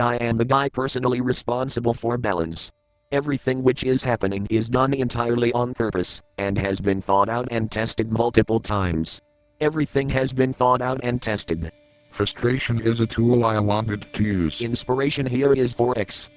I am the guy personally responsible for balance. Everything which is happening is done entirely on purpose, and has been thought out and tested multiple times. Everything has been thought out and tested. Frustration is a tool I wanted to use. Inspiration here is for X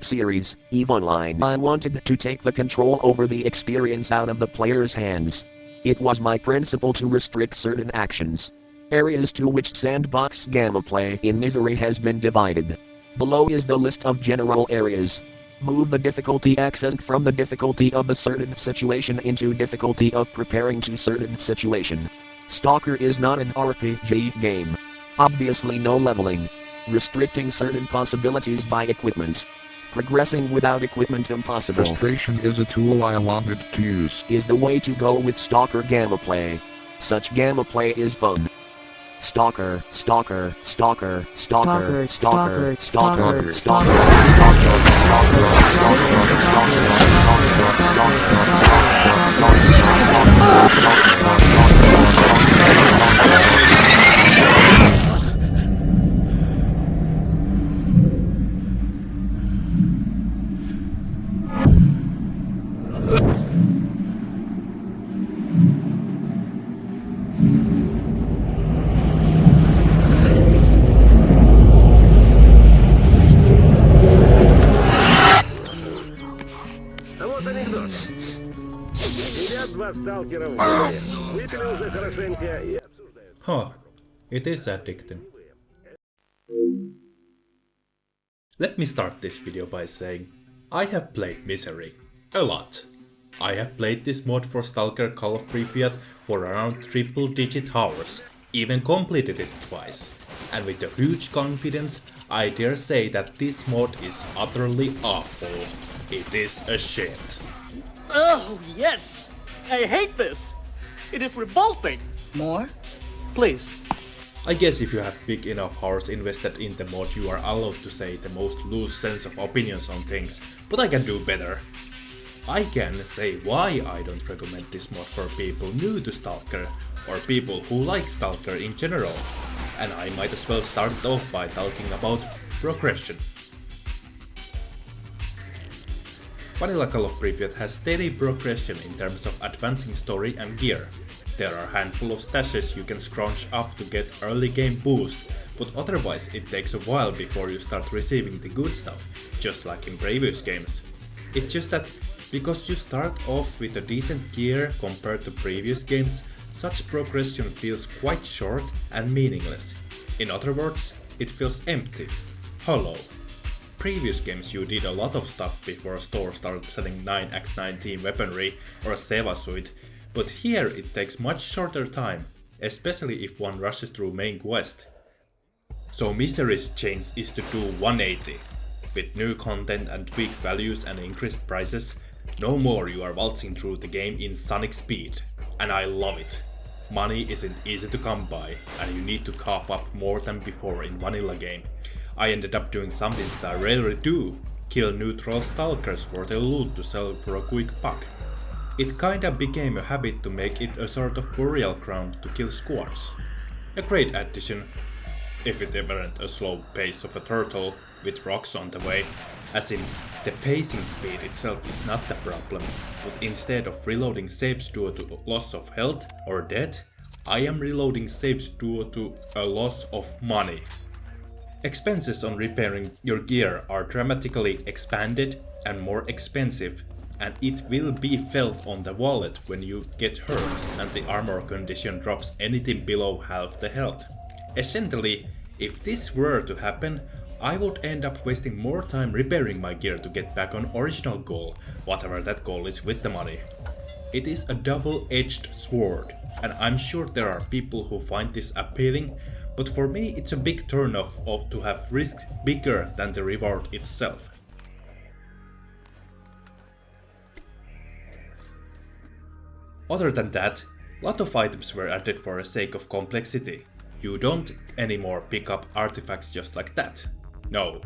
series, EVE Online. I wanted to take the control over the experience out of the player's hands. It was my principle to restrict certain actions. Areas to which sandbox gameplay in Misery has been divided. Below is the list of general areas. Move the difficulty accessed from the difficulty of a certain situation into difficulty of preparing to certain situation. Stalker is not an RPG game. Obviously no leveling. Restricting certain possibilities by equipment. Progressing without equipment impossible. Frustration is a tool I wanted to use. Is the way to go with Stalker gameplay. Such gameplay is fun. Stalker, stalker, stalker, stalker, stalker, stalker, stalker, stalker, анекдот. Сидят два сталкера в баре, выпили уже хорошенько и обсуждают. Huh, it is addicting. Let me start this video by saying, I have played Misery. A lot. I have played this mod for Stalker Call of Pripyat for around triple-digit hours, even completed it twice. And with a huge confidence, I dare say that this mod is utterly awful. It is a shit. Oh, yes! I hate this! It is revolting! More? Please. I guess if you have big enough hours invested in the mod, you are allowed to say the most loose sense of opinions on things, but I can do better. I can say why I don't recommend this mod for people new to Stalker, or people who like Stalker in general. And I might as well start off by talking about progression. Vanilla Call of Pripyat has steady progression in terms of advancing story and gear. There are a handful of stashes you can scrounge up to get early game boost, but otherwise it takes a while before you start receiving the good stuff, just like in previous games. It's just that because you start off with a decent gear compared to previous games, such progression feels quite short and meaningless. In other words, it feels empty, hollow. Previous games you did a lot of stuff before a store started selling 9x19 weaponry or a Seva suit, but here it takes much shorter time, especially if one rushes through main quest. So Misery's change is to do 180. With new content and tweaked values and increased prices, no more you are waltzing through the game in sonic speed. And I love it. Money isn't easy to come by, and you need to cough up more than before in vanilla game. I ended up doing something that I rarely do, kill neutral stalkers for their loot to sell for a quick buck. It kinda became a habit to make it a sort of burial ground to kill squads. A great addition, if it weren't a slow pace of a turtle with rocks on the way, as in the pacing speed itself is not the problem, but instead of reloading saves due to loss of health or death, I am reloading saves due to a loss of money. Expenses on repairing your gear are dramatically expanded and more expensive, and it will be felt on the wallet when you get hurt and the armor condition drops anything below half the health. Essentially, if this were to happen, I would end up wasting more time repairing my gear to get back on original goal, whatever that goal is with the money. It is a double-edged sword, and I'm sure there are people who find this appealing, but for me it's a big turn-off to have risk bigger than the reward itself. Other than that, a lot of items were added for the sake of complexity. You don't anymore pick up artifacts just like that. No,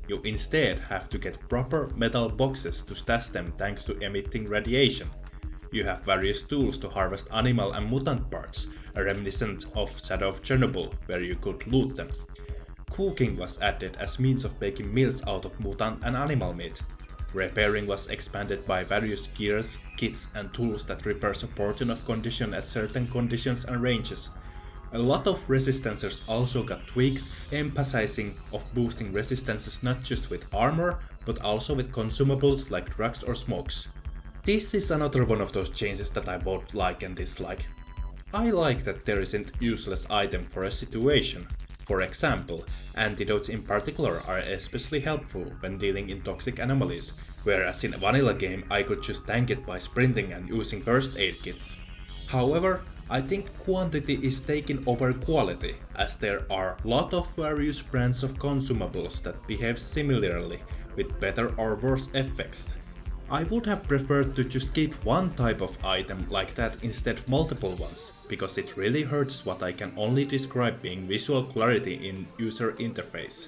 you instead have to get proper metal boxes to stash them thanks to emitting radiation. You have various tools to harvest animal and mutant parts, a reminiscent of Shadow of Chernobyl where you could loot them. Cooking was added as means of making meals out of mutant and animal meat. Repairing was expanded by various gears, kits and tools that repair supporting of condition at certain conditions and ranges. A lot of resistances also got tweaks emphasizing of boosting resistances not just with armor, but also with consumables like drugs or smokes. This is another one of those changes that I both like and dislike. I like that there isn't useless item for a situation. For example, antidotes in particular are especially helpful when dealing in toxic anomalies, whereas in a vanilla game I could just tank it by sprinting and using first aid kits. However, I think quantity is taking over quality, as there are a lot of various brands of consumables that behave similarly, with better or worse effects. I would have preferred to just keep one type of item like that instead of multiple ones, because it really hurts what I can only describe being visual clarity in user interface.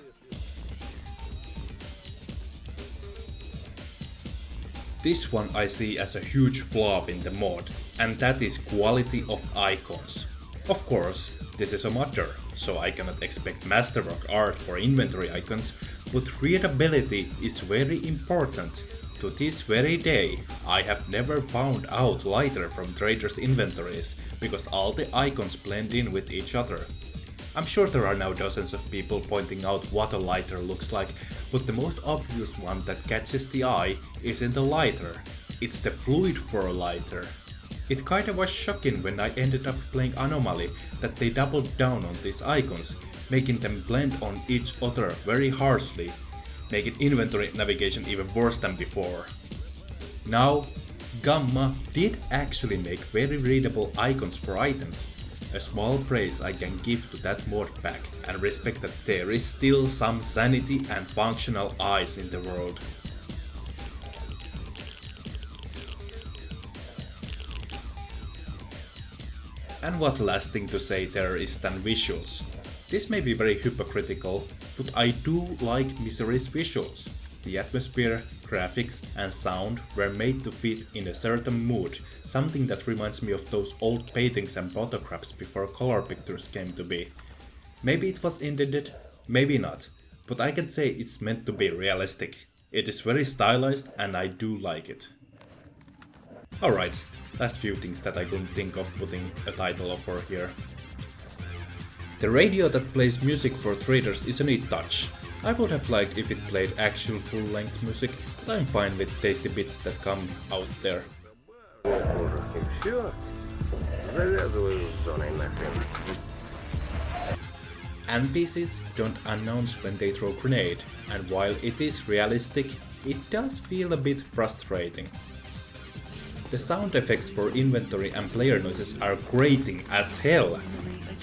This one I see as a huge flaw in the mod, and that is quality of icons. Of course, this is a modder, so I cannot expect masterwork art for inventory icons, but readability is very important. To this very day, I have never found out lighter from traders' inventories, because all the icons blend in with each other. I'm sure there are now dozens of people pointing out what a lighter looks like, but the most obvious one that catches the eye isn't a lighter, it's the fluid for a lighter. It kinda was shocking when I ended up playing Anomaly that they doubled down on these icons, making them blend on each other very harshly, making inventory navigation even worse than before. Now, Gamma did actually make very readable icons for items. A small praise I can give to that mod pack, and respect that there is still some sanity and functional eyes in the world. And what last thing to say there is than visuals. This may be very hypocritical, but I do like Misery's visuals. The atmosphere, graphics and sound were made to fit in a certain mood, something that reminds me of those old paintings and photographs before color pictures came to be. Maybe it was intended, maybe not, but I can say it's meant to be realistic. It is very stylized and I do like it. Alright, last few things that I couldn't think of putting a title for here. The radio that plays music for traders is a neat touch. I would have liked if it played actual full-length music, but I'm fine with tasty bits that come out there. И все. Завязываю с зоной нахрен. NPCs don't announce when they throw grenade, and while it is realistic, it does feel a bit frustrating. The sound effects for inventory and player noises are grating as hell.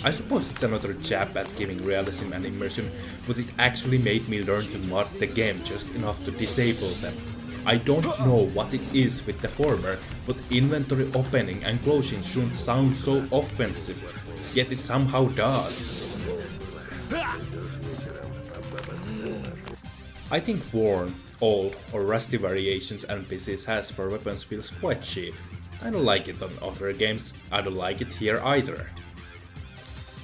I suppose it's another jab at giving realism and immersion, but it actually made me learn to mod the game just enough to disable them. I don't know what it is with the former, but inventory opening and closing shouldn't sound so offensive, yet it somehow does. I think worn, old or rusty variations NPCs has for weapons feels quite cheap. I don't like it on other games, I don't like it here either.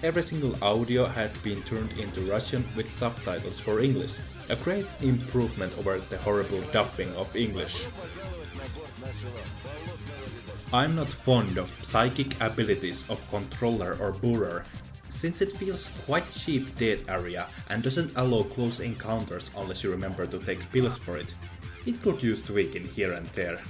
Every single audio had been turned into Russian with subtitles for English, a great improvement over the horrible dubbing of English. I'm not fond of psychic abilities of controller or Burer, since it feels quite cheap dead area and doesn't allow close encounters unless you remember to take pills for it. It could use tweaking here and there.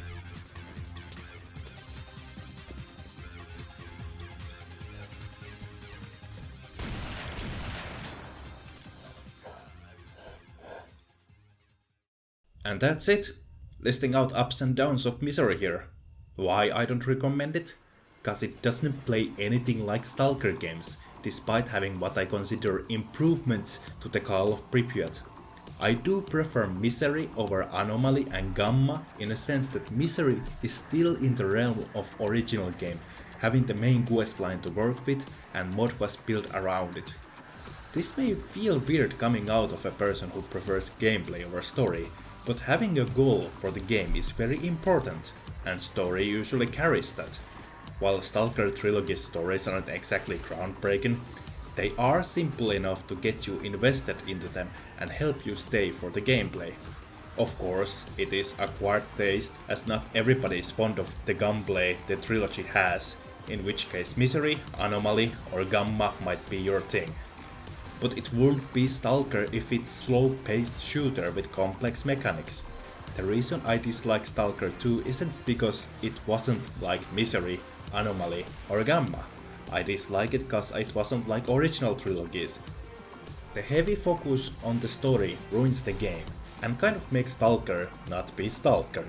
And that's it. Listing out ups and downs of Misery here. Why I don't recommend it? Cause it doesn't play anything like Stalker games, despite having what I consider improvements to the Call of Pripyat. I do prefer Misery over Anomaly and Gamma in a sense that Misery is still in the realm of original game, having the main questline to work with and mod was built around it. This may feel weird coming out of a person who prefers gameplay over story, but having a goal for the game is very important, and story usually carries that. While Stalker Trilogy's stories aren't exactly groundbreaking, They are simple enough to get you invested into them and help you stay for the gameplay. Of course, it is acquired taste, as not everybody is fond of the gunplay the trilogy has, in which case Misery, Anomaly or Gamma might be your thing. But it wouldn't be Stalker if it's slow-paced shooter with complex mechanics. The reason I dislike Stalker 2 isn't because it wasn't like Misery, Anomaly or Gamma. I dislike it cause it wasn't like original trilogies. The heavy focus on the story ruins the game and kind of makes Stalker not be Stalker.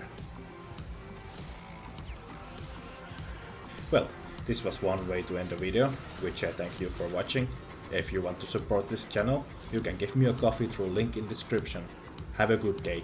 Well, this was one way to end the video, which I thank you for watching. If you want to support this channel, you can give me a coffee through link in description. Have a good day.